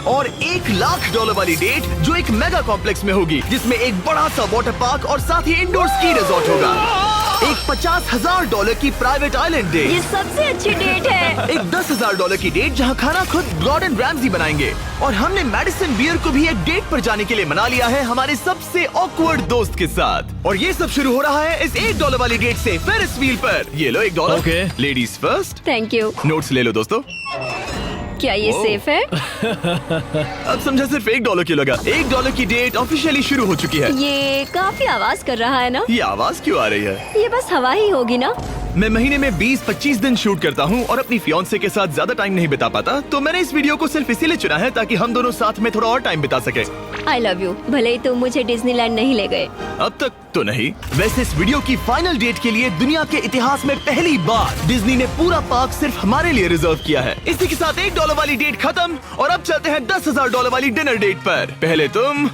और $1,00,000 वाली डेट जो एक मेगा कॉम्प्लेक्स में होगी, जिसमें एक बड़ा सा वाटर पार्क और साथ ही इंडोर स्की रिजॉर्ट होगा। एक $50,000 की प्राइवेट आइलैंड डेट, ये सबसे अच्छी डेट है। एक $10,000 की डेट जहां खाना खुद गॉर्डन रैमजी बनाएंगे। और हमने मेडिसन बियर को भी एक डेट पर जाने के लिए मना लिया है हमारे सबसे ऑकवर्ड दोस्त के साथ। और ये सब शुरू हो रहा है इस $1 वाली डेट से फेरिस व्हील पर। ये लो $1। Okay. Ladies first. Thank you. Notes ले लो दोस्तों। क्या ये सेफ है? अब समझा सिर्फ $1 क्यों लगा। $1 की डेट ऑफिशियली शुरू हो चुकी है। ये काफी आवाज कर रहा है ना? ये आवाज क्यों आ रही है? ये बस हवा ही होगी ना? मैं महीने में 20-25 दिन शूट करता हूँ और अपनी फियांसे के साथ ज्यादा टाइम नहीं बिता पाता, तो मैंने इस वीडियो को सिर्फ इसीलिए चुना है ताकि हम दोनों साथ में थोड़ा और टाइम बिता सके। I love you. भले ही तुम मुझे डिज्नीलैंड नहीं ले गए। अब तक तो नहीं। वैसे इस वीडियो की फाइनल डेट के लिए दुनिया के इतिहास में पहली बार डिज्नी ने पूरा पार्क सिर्फ हमारे लिए रिजर्व किया है। इसी के साथ $1 वाली डेट खत्म और अब चलते हैं $10,000 वाली डिनर डेट पर। पहले तुम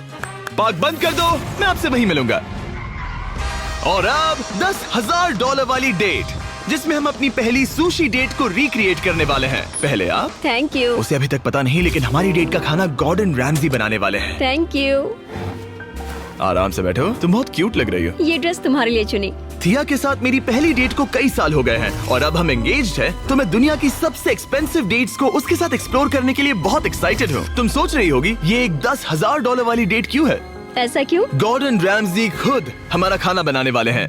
पार्क बंद कर दो, मैं आपसे वहीं मिलूंगा। और अब $10,000 वाली डेट, जिसमें हम अपनी पहली सुशी डेट को रिक्रिएट करने वाले हैं। पहले आप। Thank you. उसे अभी तक पता नहीं, लेकिन हमारी डेट का खाना गॉर्डन रैमजी बनाने वाले हैं। Thank you. आराम से बैठो, तुम बहुत क्यूट लग रही हो। ये ड्रेस तुम्हारे लिए चुनी। थिया के साथ मेरी पहली डेट को कई साल हो गए हैं और अब हम एंगेज्ड हैं, तो मैं दुनिया की सबसे एक्सपेंसिव डेट्स को उसके साथ एक्सप्लोर करने के लिए बहुत एक्साइटेड हूँ। तुम सोच रही होगी ये एक $10,000 वाली डेट क्यों है? ऐसा क्यों? गॉर्डन रैमजी खुद हमारा खाना बनाने वाले हैं।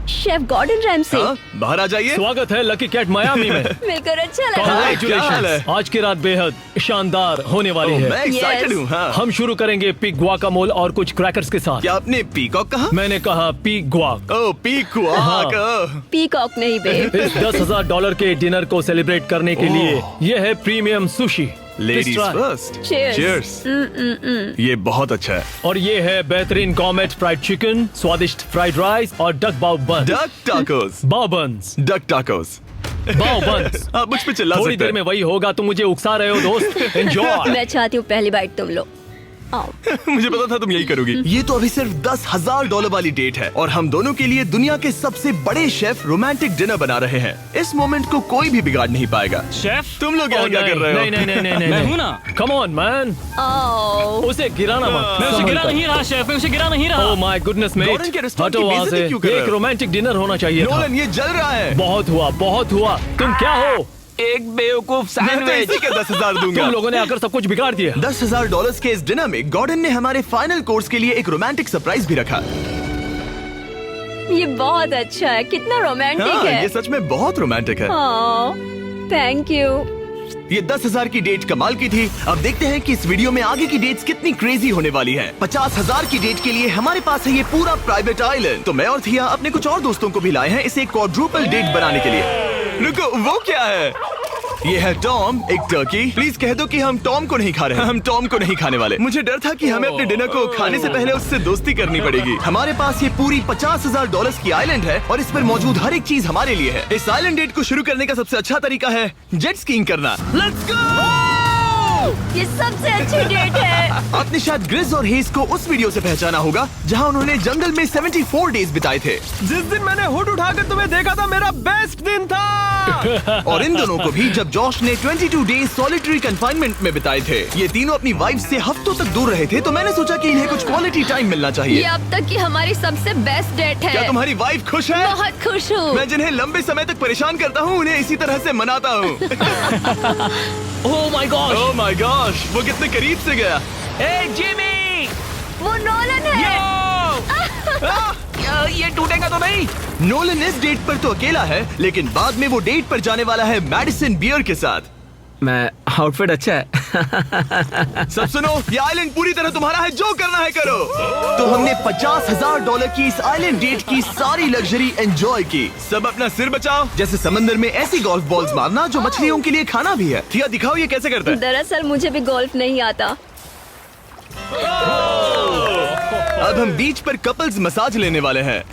Chef Gordon Ramsay. हाँ, बाहर आ जाइए। स्वागत है लकी कैट मायामी में। मिलकर अच्छा लगा। क्या हाल Congratulations! है? आज की रात बेहद शानदार होने वाली मैं है। Excited Yes. हूँ। हाँ। हम शुरू करेंगे पिग गुआकामोल और कुछ क्रैकर्स के साथ। क्या आपने पीकॉक कहा? मैंने कहा पिग गुआक। ओह पीकॉक। हाँ। पीकॉक नहीं बे। इस $10,000 के डिनर को सेलिब्रेट करने के लिए ये है premium sushi. Ladies Please try. First. Cheers. Cheers. ये बहुत अच्छा है। और ये है बेहतरीन कॉमेट फ्राइड चिकन, स्वादिष्ट फ्राइड राइस और डक बाउ बन। Duck tacos. बाउ बंस। Duck tacos. बाउ बंस। आप मुझ पे चिल्ला थोड़ी सकते देर में हैं। वही होगा, तुम मुझे उकसा रहे हो दोस्त। एंजॉय। मैं चाहती हूँ पहली बाइट तुम लो। आओ। मुझे पता था तुम यही करोगी। ये तो अभी सिर्फ $10,000 वाली डेट है और हम दोनों के लिए दुनिया के सबसे बड़े शेफ रोमांटिक डिनर बना रहे हैं। इस मोमेंट को कोई भी बिगाड़ नहीं पाएगा। शेफ तुम लोग यहाँ क्या कर रहे हो? नहीं मैं हूँ ना। कम ऑन मैन, आओ। उसे गिराना मत। मैं उसे गिरा नहीं रहा शेफ, मैं उसे गिरा नहीं रहा। Oh my goodness mate, Gordon के रेस्टोरेंट हटो की वहाँ बेइज्जती से। क्यों कर रहे एक हो? रोमांटिक डिनर होना चाहिए था। नोलन, ये जल रहा है। बहुत हुआ। तुम क्या हो? एक बेवकूफ मैं तो सैंडविच। इसी के 10,000 दूंगा। तुम लोगों ने आकर सब कुछ बिगाड़ दिया। $10,000 के इस डिनर में गॉर्डन ने हमारे फाइनल कोर्स के लिए एक रोमांटिक सरप्राइज भी रखा। ये बहुत अच्छा है। कितना रोमांटिक हाँ, है। ये सच में बहुत रोमांटिक है। Thank you. ये 10,000 की डेट कमाल की थी। अब देखते हैं कि इस वीडियो में आगे की डेट्स कितनी क्रेजी होने वाली है। 50,000 की डेट के लिए हमारे पास है ये पूरा प्राइवेट आइलैंड। तो मैं और थिया अपने कुछ और दोस्तों को भी लाए हैं इसे क्वाड्रुपल डेट बनाने के लिए। रुको, वो क्या है? ये है टॉम, एक टर्की। प्लीज कह दो कि हम टॉम को नहीं खा रहे हैं। हम टॉम को नहीं खाने वाले। मुझे डर था कि हमें अपने डिनर को खाने से पहले उससे दोस्ती करनी पड़ेगी। हमारे पास ये पूरी $50,000 की आइलैंड है और इस पर मौजूद हर एक चीज हमारे लिए है। इस आइलैंड डेट को शुरू करने का सबसे अच्छा तरीका है जेट स्कीइंग करना। Let's go! ये सबसे अच्छी डेट है। आपने शायद ग्रिज और हेज को उस वीडियो से पहचाना होगा जहां उन्होंने जंगल में 74 डेज बिताए थे। जिस दिन मैंने हुड उठाकर तुम्हें देखा था, मेरा बेस्ट दिन था। और इन दोनों को भी जब जॉश ने 22 डेज सॉलिटरी कंफाइनमेंट में बिताए थे। ये तीनों अपनी वाइफ से हफ्तों तक दूर रहे थे, तो मैंने सोचा कि इन्हें कुछ क्वालिटी टाइम मिलना ये चाहिए। अब तक की हमारी सबसे बेस्ट डेट है। क्या तुम्हारी वाइफ खुश है? बहुत खुश हूँ। मैं जिन्हें लंबे समय तक परेशान करता हूँ उन्हें इसी तरह से मनाता हूँ। Oh my God. Oh my gosh, वो कितने करीब से गया। ए जिमी, वो नोलन है। ये टूटेगा तो नहीं? नोलन इस डेट पर तो अकेला है, लेकिन बाद में वो डेट पर जाने वाला है मेडिसन बियर के साथ। मैं आउटफिट अच्छा है। सब सुनो, ये आइलैंड पूरी तरह तुम्हारा है, जो करना है करो। तो हमने $50,000 की इस आइलैंड डेट की सारी लग्जरी एंजॉय की। सब अपना सिर बचाओ, जैसे समंदर में ऐसी गोल्फ बॉल्स मारना जो मछलियों के लिए खाना भी है। थिया दिखाओ ये कैसे करता है। दरअसल मुझे भी गोल्फ नहीं आता। अब हम बीच पर कपल्स मसाज लेने वाले हैं।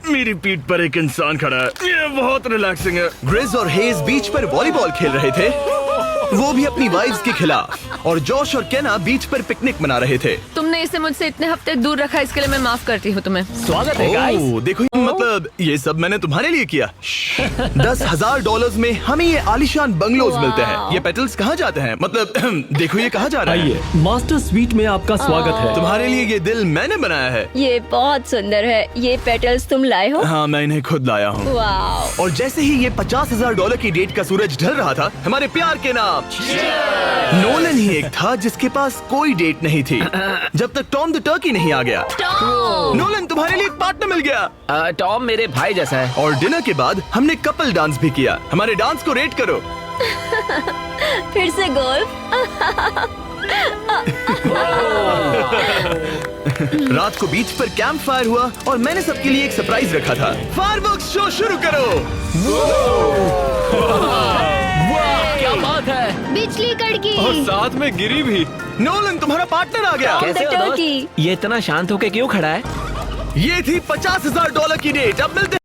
मेरी पीठ पर एक इंसान खड़ा है, ये बहुत रिलैक्सिंग है। ग्रिज और हेज बीच पर वॉलीबॉल खेल रहे थे। वो भी अपनी वाइफ्स के खिलाफ। और जॉश और केना बीच पर पिकनिक मना रहे थे। तुमने इसे मुझसे इतने हफ्ते दूर रखा, इसके लिए मैं माफ करती हूँ तुम्हें। स्वागत है गाइस। ओह, देखो मतलब ये सब मैंने तुम्हारे लिए किया। $10,000 में हमें ये आलीशान बंगलोज मिलते हैं। ये पेटल्स कहाँ जाते हैं? मतलब देखो ये कहाँ जा रहा है? आइए, मास्टर स्वीट में आपका स्वागत है। तुम्हारे लिए ये दिल मैंने बनाया है। ये बहुत सुंदर है। ये पेटल्स तुम लाए हो? हाँ, मैं इन्हें खुद लाया हूँ। वाह। और जैसे ही ये $50,000 की डेट का सूरज ढल रहा था, हमारे प्यार के नाम नोलन ही एक था जिसके पास कोई डेट नहीं थी जब तक टॉम द टर्की नहीं आ गया। नोलन, तुम्हारे लिए एक पार्टनर मिल गया। टॉम मेरे भाई जैसा है। और डिनर के बाद हमने कपल डांस भी किया। हमारे डांस को रेट करो। फिर से गोल्फ। रात को बीच पर कैंप फायर हुआ और मैंने सबके लिए एक सरप्राइज रखा था। फायरवर्क्स शो शुरू करो। वाह, क्या बात है। बिजली कड़की। और साथ में गिरी भी। नोलन, तुम्हारा पार्टनर आ गया। कैसे हो दोस्त? टर्की। ये इतना शांत होके क्यों खड़ा है? ये थी $50,000 की डेट। अब मिलते